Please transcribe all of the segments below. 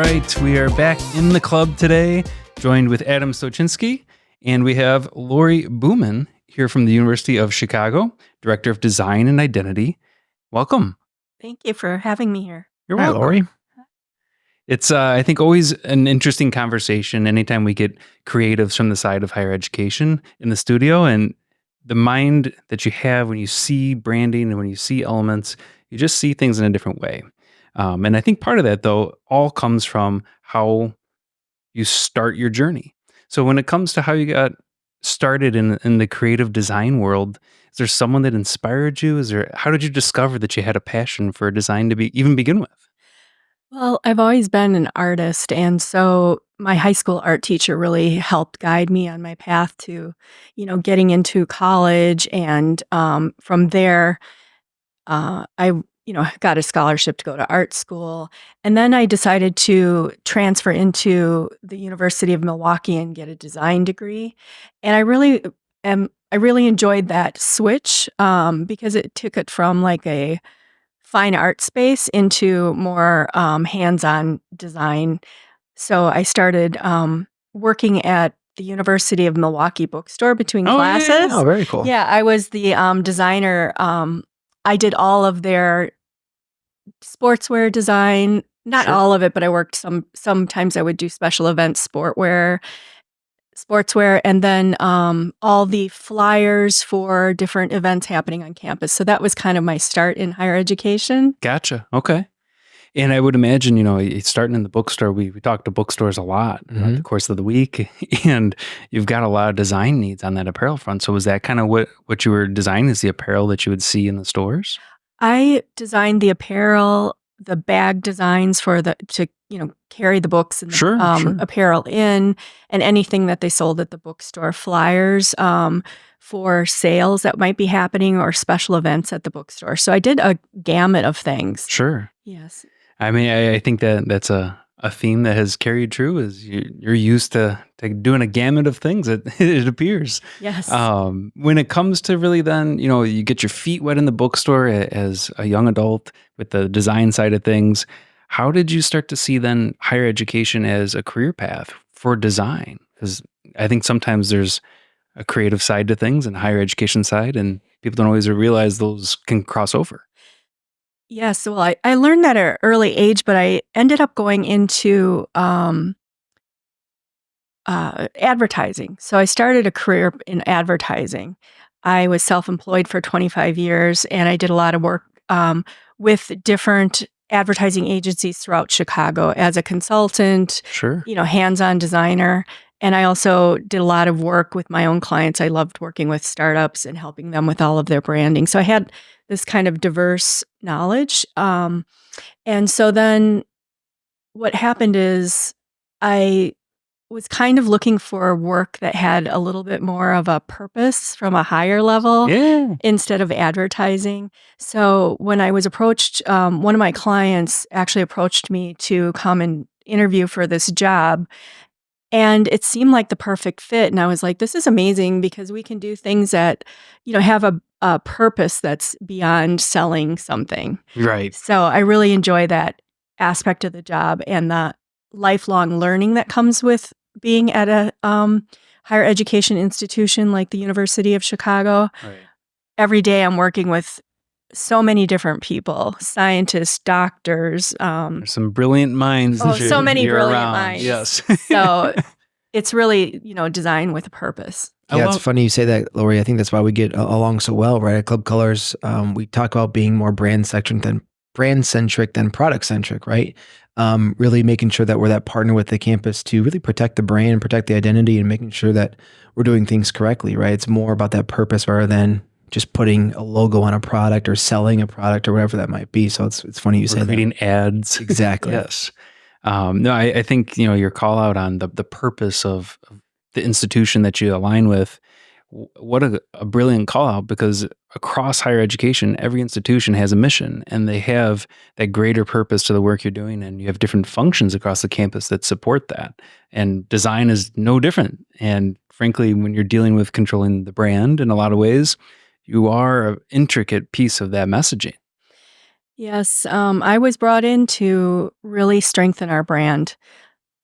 right, we are back in the club today, joined with Adam Stoczynski, and we have Laurie Booman here from the University of Chicago, Director of Design and Identity. Welcome. Thank you for having me here. You're Hi, welcome. Laurie. It's, I think, always an interesting conversation anytime we get creatives from the side of higher education in the studio, and the mind that you have when you see branding and when you see elements, you just see things in a different way. And I think part of that, though, all comes from how you start your journey. So when it comes to how you got started in the creative design world, is there someone that inspired you? How did you discover that you had a passion for design to even begin with? Well, I've always been an artist, and so my high school art teacher really helped guide me on my path to, getting into college. And from there, I, got a scholarship to go to art school. And then I decided to transfer into the University of Milwaukee and get a design degree. And I really enjoyed that switch because it took it from like a fine art space into more hands-on design. So I started working at the University of Milwaukee bookstore between classes. Oh, very cool. Yeah, I was the designer. I did all of their sportswear design. Not Sure. all of it, but I worked sometimes I would do special events, sportswear, and then all the flyers for different events happening on campus. So that was kind of my start in higher education. Gotcha. Okay. And I would imagine, starting in the bookstore, we talk to bookstores a lot throughout the course of the week, and you've got a lot of design needs on that apparel front. So was that kind of what you were designing, is the apparel that you would see in the stores? I designed the apparel, the bag designs to carry the books and the Sure. apparel in, and anything that they sold at the bookstore, flyers for sales that might be happening or special events at the bookstore. So I did a gamut of things. Sure. Yes. I mean, I think that's a theme that has carried true, is you're used to doing a gamut of things, it appears. Yes. When it comes to really then, you get your feet wet in the bookstore as a young adult with the design side of things. How did you start to see then higher education as a career path for design? Because I think sometimes there's a creative side to things and a higher education side, and people don't always realize those can cross over. Yes. Well, I learned that at an early age, but I ended up going into advertising. So I started a career in advertising. I was self-employed for 25 years, and I did a lot of work with different advertising agencies throughout Chicago as a consultant, Sure. hands-on designer. And I also did a lot of work with my own clients. I loved working with startups and helping them with all of their branding. So I had this kind of diverse knowledge. And so then what happened is I was kind of looking for work that had a little bit more of a purpose from a higher level instead of advertising. So when I was approached, one of my clients actually approached me to come and interview for this job. And it seemed like the perfect fit. And I was like, this is amazing because we can do things that, have a purpose that's beyond selling something. Right. So I really enjoy that aspect of the job and the lifelong learning that comes with being at a higher education institution like the University of Chicago. Right. Every day I'm working with so many different people, scientists, doctors. There's some brilliant minds. So many you're brilliant around. minds. Yes. So it's really, design with a purpose. Yeah, it's funny you say that, Laurie. I think that's why we get along so well, right? At Club Colors, we talk about being more brand-centric than product-centric, right? Really making sure that we're that partner with the campus to really protect the brand, protect the identity, and making sure that we're doing things correctly, right? It's more about that purpose rather than just putting a logo on a product or selling a product or whatever that might be. So it's funny you say that. Reading ads. Exactly. Yes. No, I think, your call out on the purpose of the institution that you align with, what a brilliant call out, because across higher education, every institution has a mission and they have that greater purpose to the work you're doing. And you have different functions across the campus that support that. And design is no different. And frankly, when you're dealing with controlling the brand in a lot of ways, you are an intricate piece of that messaging. Yes, I was brought in to really strengthen our brand.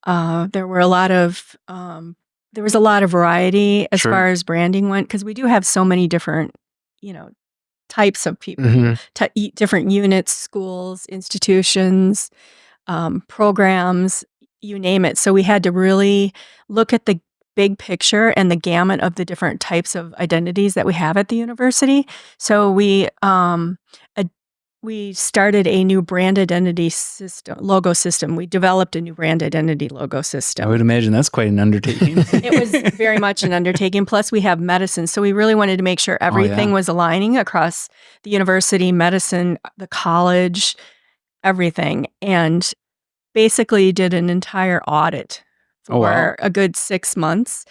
There were a lot of there was a lot of variety as Sure. far as branding went because we do have so many different, you know, types of people, Mhm. different units, schools, institutions, programs, you name it. So we had to really look at the big picture and the gamut of the different types of identities that we have at the university. So we started a new brand identity system, logo system. We developed a new brand identity logo I system. would imagine that's quite an undertaking. It was very much an undertaking. Plus, we have medicine. So we really wanted to make sure everything was aligning across the university, medicine, the college, everything. And basically did an entire audit Oh, wow. for a good 6 months,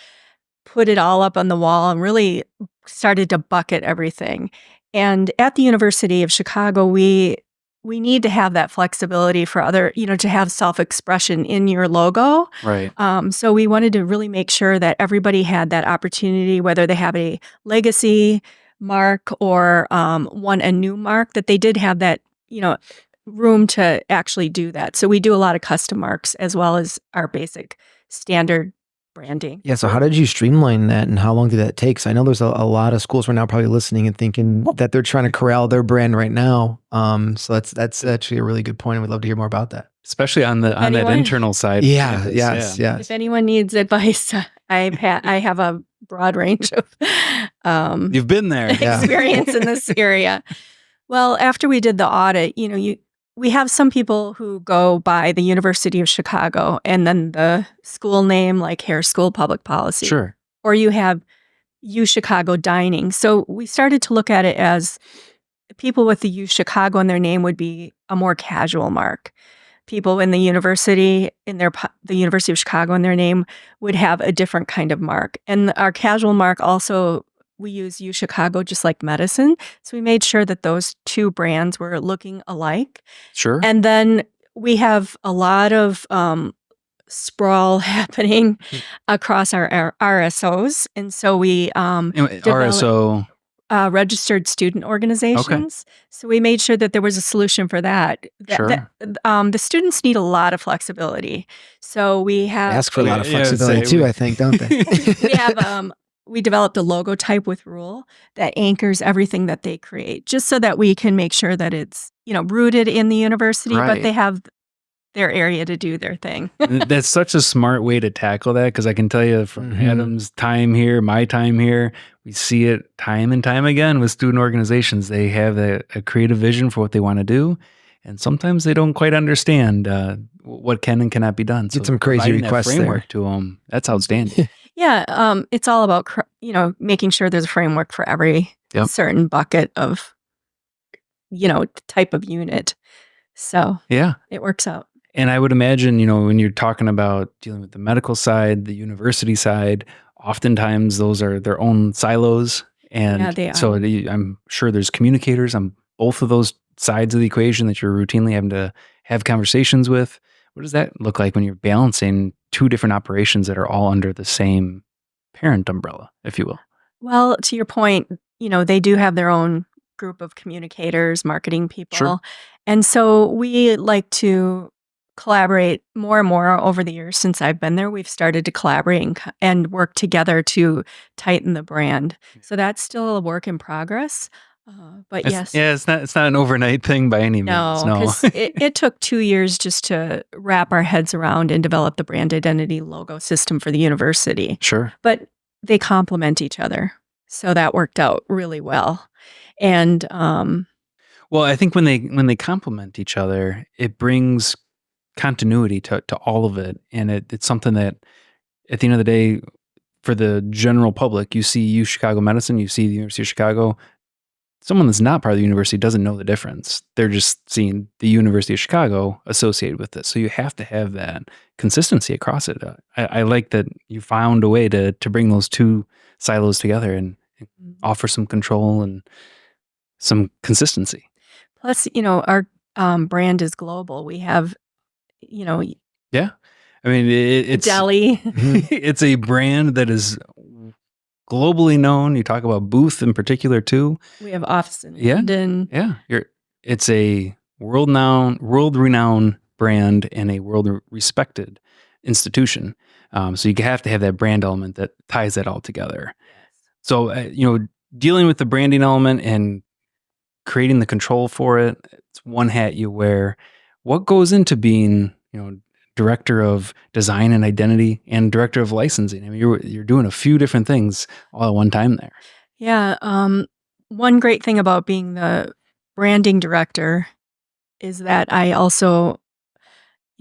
put it all up on the wall, and really started to bucket everything. And at the University of Chicago, we need to have that flexibility for other, to have self-expression in your logo. Right. So we wanted to really make sure that everybody had that opportunity, whether they have a legacy mark or want a new mark, that they did have that, room to actually do that. So we do a lot of custom marks as well as our basic standard branding. Yeah, so how did you streamline that, and how long did that take? 'Cause I know there's a lot of schools right now probably listening and thinking that they're trying to corral their brand right now. So that's actually a really good point, and we'd love to hear more about that. Especially on that Anyone? internal side. Yeah, campus, yes, yeah. If yes. anyone needs advice, I have a broad range of You've been there. Yeah. experience in this area. Well, after we did the audit, we have some people who go by the University of Chicago and then the school name, like Hare School Public Policy. Sure. Or you have UChicago Dining. So we started to look at it as people with the UChicago in their name would be a more casual mark. People in the university, the University of Chicago in their name, would have a different kind of mark. And our casual mark also, we use UChicago just like medicine. So we made sure that those two brands were looking alike. Sure. And then we have a lot of sprawl happening across our RSOs. And so we Anyway, developed RSO. registered student organizations. So we made sure that there was a solution for that. Sure. The students need a lot of flexibility. So we They have ask for a lot of Yeah, I would flexibility say too, we- I think, don't they? we have we developed a logo type with rule that anchors everything that they create, just so that we can make sure that it's rooted in the university, but Right. they have their area to do their thing. That's such a smart way to tackle that, because I can tell you from Mhm. Adam's time here, my time here, we see it time and time again with student organizations. They have a creative vision for what they want to do, and sometimes they don't quite understand what can and cannot be done. Get some crazy providing that requests there. framework to them, that's outstanding. Yeah, it's all about making sure there's a framework for every Yep. certain bucket of type of unit. So Yeah. it works out. And I would imagine, when you're talking about dealing with the medical side, the university side, oftentimes those are their own silos. And Yeah, they so are. I'm sure there's communicators on both of those sides of the equation that you're routinely having to have conversations with. What does that look like when you're balancing two different operations that are all under the same parent umbrella, if you will? Well, to your point, they do have their own group of communicators, marketing people. Sure. And so we like to collaborate more and more over the years since I've been there. We've started to collaborate and work together to tighten the brand. So that's still a work in progress. But yes. Yeah, it's not an overnight thing by any means. No, No. because it took 2 years just to wrap our heads around and develop the brand identity logo system for the university. Sure. But they complement each other. So that worked out really well. And Well, I think when they complement each other, it brings continuity to all of it, and it's something that at the end of the day, for the general public, you see Chicago Medicine, you see the University of Chicago. Someone that's not part of the university doesn't know the difference. They're just seeing the University of Chicago associated with it. So you have to have that consistency across it. I like that you found a way to bring those two silos together and offer some control and some consistency. plus, our brand is global. We have, Yeah. I mean, it's Delhi. it's a brand that is globally known. You talk about Booth in particular too. We have office in Yeah. London. Yeah, it's a world renowned brand and a world respected institution. So you have to have that brand element that ties that all together. Yes. So dealing with the branding element and creating the control for it, it's one hat you wear. What goes into being, director of design and identity and director of licensing? I mean, you're doing a few different things all at one time there. Yeah. One great thing about being the branding director is that I also,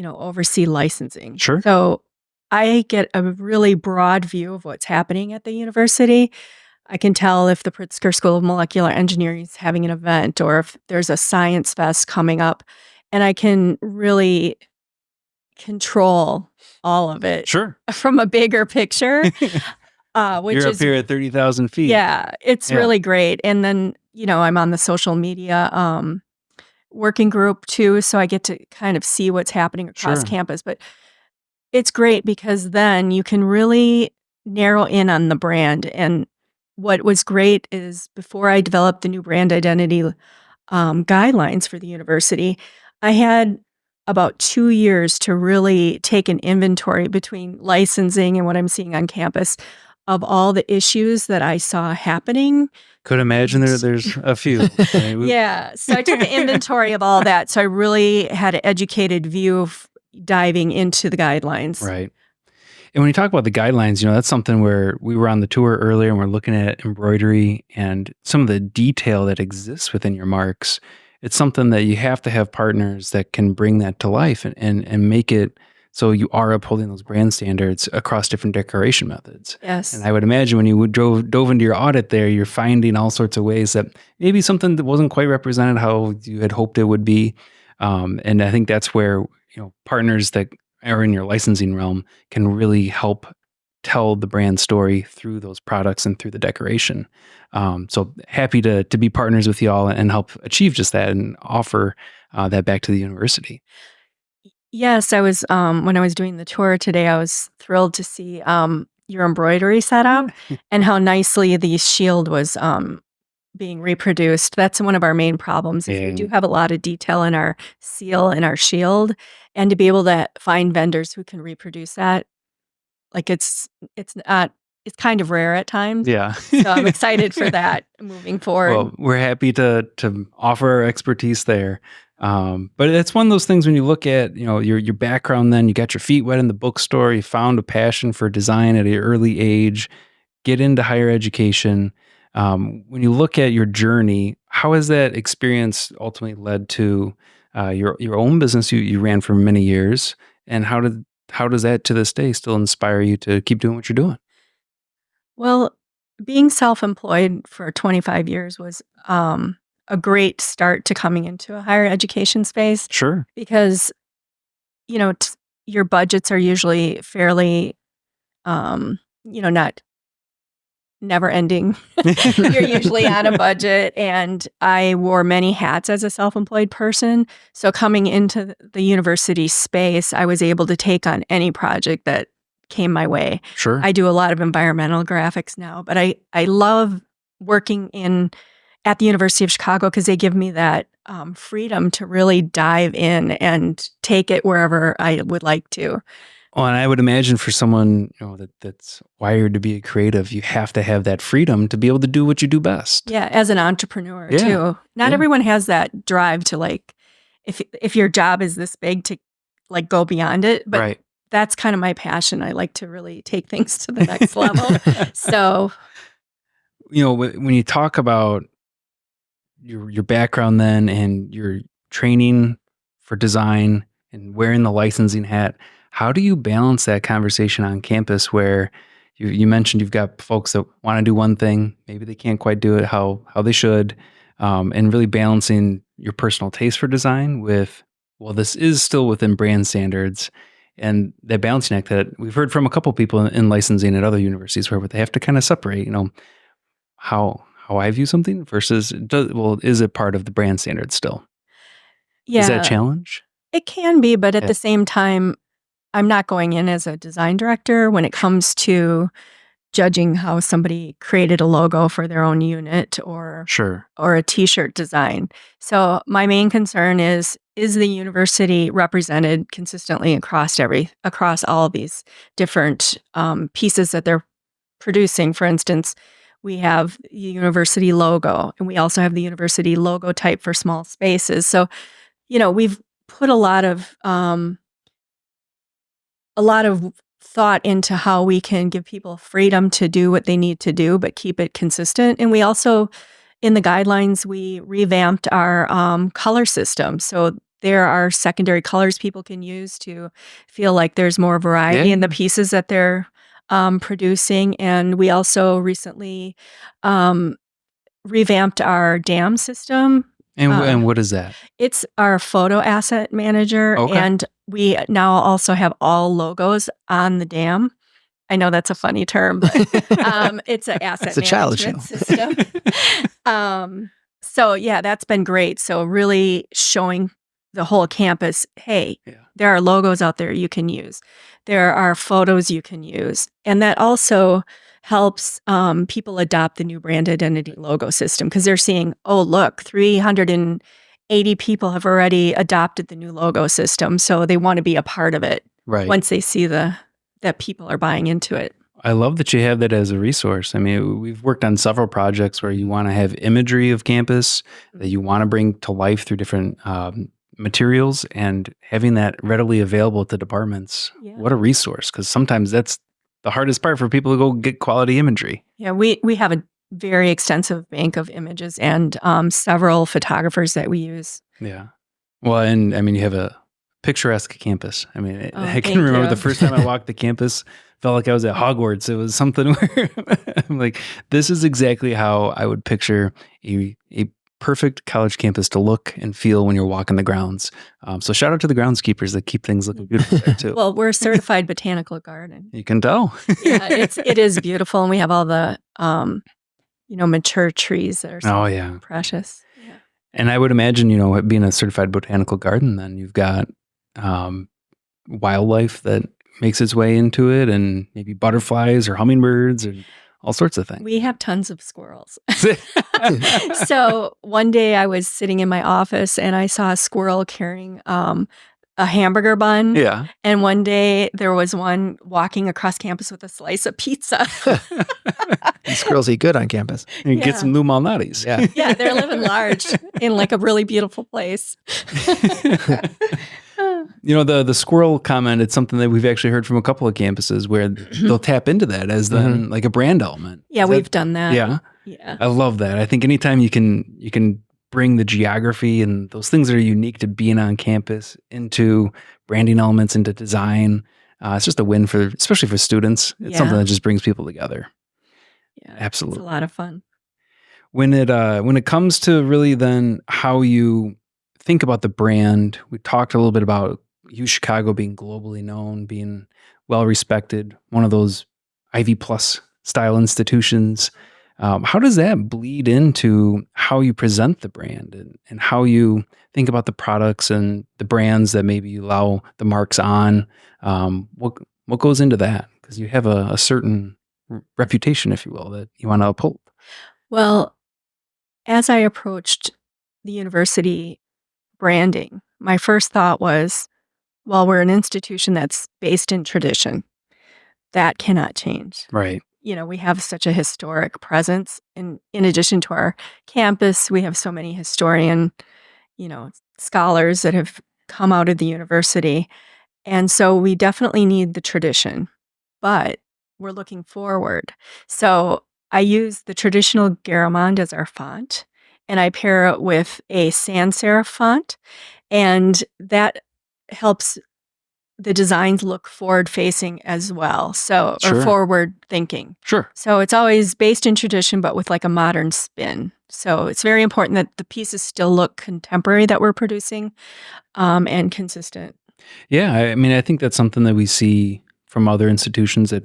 oversee licensing. Sure. So I get a really broad view of what's happening at the university. I can tell if the Pritzker School of Molecular Engineering is having an event or if there's a science fest coming up, and I can really control all of it Sure. from a bigger picture, which You're up is here at 30,000 feet. yeah, it's Yeah. really great. And then, I'm on the social media working group too, so I get to kind of see what's happening across Sure. campus. But it's great because then you can really narrow in on the brand. And what was great is before I developed the new brand identity guidelines for the university, I had about 2 years to really take an inventory between licensing and what I'm seeing on campus of all the issues that I saw happening. Could imagine there's a few. I mean, Yeah, so I took an inventory of all that, so I really had an educated view of diving into the guidelines. Right. And when you talk about the guidelines, that's something where we were on the tour earlier and we're looking at embroidery and some of the detail that exists within your marks. It's something that you have to have partners that can bring that to life and make it so you are upholding those brand standards across different decoration methods. Yes. And I would imagine when you would dove into your audit there, you're finding all sorts of ways that maybe something that wasn't quite represented how you had hoped it would be. And I think that's where, partners that are in your licensing realm can really help tell the brand story through those products and through the decoration. So happy to be partners with y'all and help achieve just that and offer that back to the university. Yes, I was, when I was doing the tour today, I was thrilled to see, your embroidery setup and how nicely the shield was, being reproduced. That's one of our main problems is we do Yeah. have a lot of detail in our seal and our shield, and to be able to find vendors who can reproduce that, like, it's not it's kind of rare at times. Yeah. So I'm excited for that moving forward. Well, we're happy to offer our expertise there. But it's one of those things when you look at, your background, then you got your feet wet in the bookstore, you found a passion for design at an early age, get into higher education. When you look at your journey, how has that experience ultimately led to your own business you ran for many years? And how does that to this day still inspire you to keep doing what you're doing? Well, being self-employed for 25 years was, a great start to coming into a higher education space Sure. because, your budgets are usually fairly, not never ending. You're usually on a budget, and I wore many hats as a self-employed person. So coming into the university space, I was able to take on any project that came my way. Sure. I do a lot of environmental graphics now, but I love working in at the University of Chicago because they give me that freedom to really dive in and take it wherever I would like to. Well, and I would imagine for someone, that's wired to be a creative, you have to have that freedom to be able to do what you do best. Yeah, as an entrepreneur Yeah, too. Not yeah. everyone has that drive to like if your job is this big to like go beyond it, but Right. that's kind of my passion. I like to really take things to the next level. So, When you talk about your background then and your training for design and wearing the licensing hat, how do you balance that conversation on campus where you mentioned you've got folks that want to do one thing, maybe they can't quite do it how they should, and really balancing your personal taste for design with, well, this is still within brand standards, and that balancing act that we've heard from a couple people in licensing at other universities where they have to kind of separate, how I view something versus is it part of the brand standard still? Is that a yeah, challenge? it can be, but at Yeah. the same time, I'm not going in as a design director when it comes to judging how somebody created a logo for their own unit or Sure. a t-shirt design. So my main concern is the university represented consistently across all of these different pieces that they're producing? For instance, we have the university logo, and we also have the university logo type for small spaces. So, we've put a lot of thought into how we can give people freedom to do what they need to do, but keep it consistent. And we also, in the guidelines, we revamped our color system. So there are secondary colors people can use to feel like there's more variety in the pieces that they're producing. And we also recently revamped our DAM system. And what is that? It's our photo asset manager. Okay. And we now also have all logos on the DAM. I know that's a funny term, but it's an asset It's a child management show. system. So yeah, that's been great. So really showing the whole campus, hey, there are logos out there you can use. There are photos you can use. And that also helps people adopt the new brand identity logo system because they're seeing, oh, look, 380 people have already adopted the new logo system. So they want to be a part of it once they see that people are buying into it. I love that you have that as a resource. I mean, we've worked on several projects where you want to have imagery of campus that you want to bring to life through different materials, and having that readily available at the departments. Yeah. What a resource, because sometimes that's the hardest part for people to go get quality imagery. Yeah, we have a very extensive bank of images and several photographers that we use. Yeah. Well, and I mean, you have a picturesque campus. I mean, I can remember the first time I walked the campus, felt like I was at Hogwarts. It was something where I'm like, this is exactly how I would picture a perfect college campus to look and feel when you're walking the grounds. So shout out to the groundskeepers that keep things looking beautiful there too. Well, we're a certified botanical garden. You can tell. Yeah, it is beautiful, and we have all the mature trees that are so precious. Yeah. And I would imagine, being a certified botanical garden, then you've got wildlife that makes its way into it, and maybe butterflies or hummingbirds and all sorts of things. We have tons of squirrels. So one day I was sitting in my office and I saw a squirrel carrying a hamburger bun. Yeah. And one day there was one walking across campus with a slice of pizza. Squirrels eat good on campus. And get some new malnati's. Yeah. Yeah, they're living large in like a really beautiful place. The squirrel comment, it's something that we've actually heard from a couple of campuses where they'll tap into that as then like a brand element. Yeah, we've done that. Yeah. Yeah. I love that. I think anytime you can bring the geography and those things that are unique to being on campus into branding elements, into design, it's just a win especially for students. It's something that just brings people together. Yeah. Absolutely. It's a lot of fun. When it comes to really then how you think about the brand, we talked a little bit about UChicago being globally known, being well respected, one of those Ivy Plus style institutions. How does that bleed into how you present the brand and how you think about the products and the brands that maybe you allow the marks on? What goes into that? Because you have a certain reputation, if you will, that you want to uphold. Well, as I approached the university branding, my first thought was, well, we're an institution that's based in tradition. That cannot change. Right. We have such a historic presence. In addition to our campus, we have so many historian, scholars that have come out of the university. And so we definitely need the tradition, but we're looking forward. So I use the traditional Garamond as our font, and I pair it with a sans serif font, and that helps the designs look forward-facing as well, or forward-thinking. Sure. So it's always based in tradition, but with like a modern spin. So it's very important that the pieces still look contemporary that we're producing, and consistent. Yeah, I mean, I think that's something that we see from other institutions that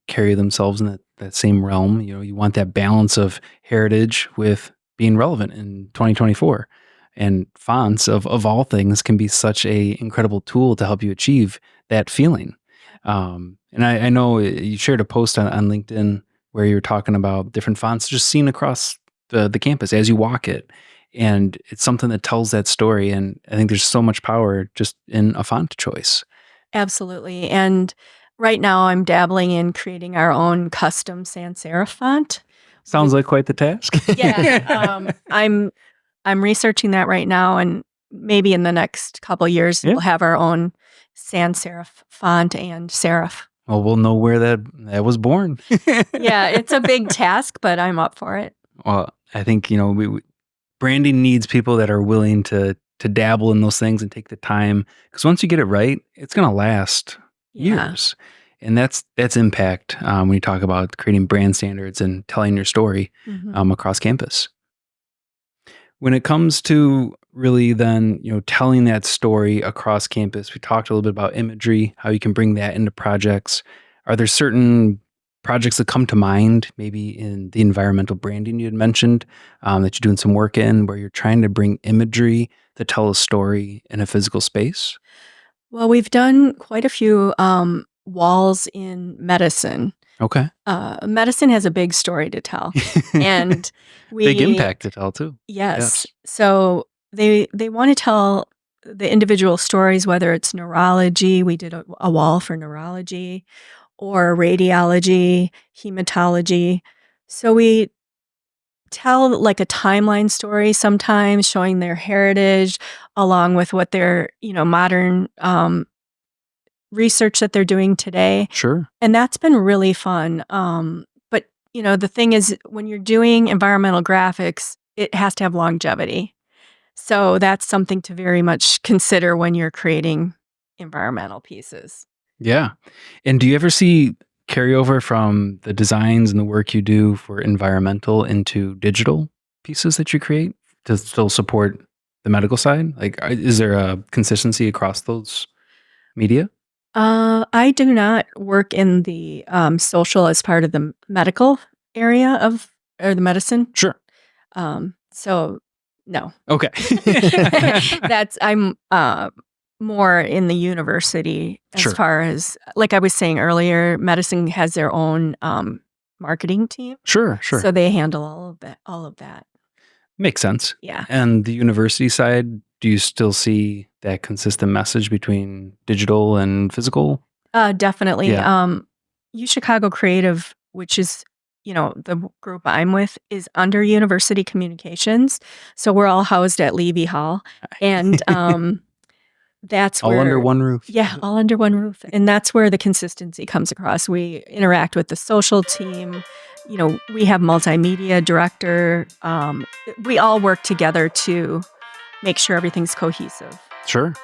carry themselves in that same realm. You want that balance of heritage with being relevant in 2024. And fonts of all things can be such a incredible tool to help you achieve that feeling. And I know you shared a post on LinkedIn where you're talking about different fonts just seen across the campus as you walk it. And it's something that tells that story. And I think there's so much power just in a font choice. Absolutely. And right now I'm dabbling in creating our own custom sans serif font. Sounds like quite the task. Yeah. I'm researching that right now, and maybe in the next couple years Yeah. we'll have our own sans serif font and serif. Well, we'll know where that was born. Yeah, it's a big task, but I'm up for it. Well, I think, branding needs people that are willing to dabble in those things and take the time, because once you get it right, it's going to last Yeah. years. And that's impact when you talk about creating brand standards and telling your story Mhm. across campus. When it comes to really then, telling that story across campus, we talked a little bit about imagery, how you can bring that into projects. Are there certain projects that come to mind, maybe in the environmental branding you had mentioned, that you're doing some work in, where you're trying to bring imagery to tell a story in a physical space? Well, we've done quite a few walls in medicine. Okay. Medicine has a big story to tell, and Big we impact to tell too. yes. Yes. So they want to tell the individual stories, whether it's neurology. We did a wall for neurology, or radiology, hematology. So we tell like a timeline story sometimes, showing their heritage along with what their modern research that they're doing today. Sure. And that's been really fun. But the thing is, when you're doing environmental graphics, it has to have longevity. So that's something to very much consider when you're creating environmental pieces. Yeah. And do you ever see carryover from the designs and the work you do for environmental into digital pieces that you create to still support the medical side? Like, is there a consistency across those media? I do not work in the social as part of the medical area or the medicine. Sure. So no. Okay. I'm more in the university as Sure. far as, like I was saying earlier, medicine has their own marketing team. Sure. So they handle all of that. Makes sense. Yeah. And the university side, do you still see that consistent message between digital and physical? Definitely. Yeah. UChicago Creative, which is, the group I'm with, is under University Communications. So we're all housed at Levy Hall. And that's All where, under one roof. yeah, all under one roof. And that's where the consistency comes across. We interact with the social team. We have multimedia director. We all work together to make sure everything's cohesive. Sure.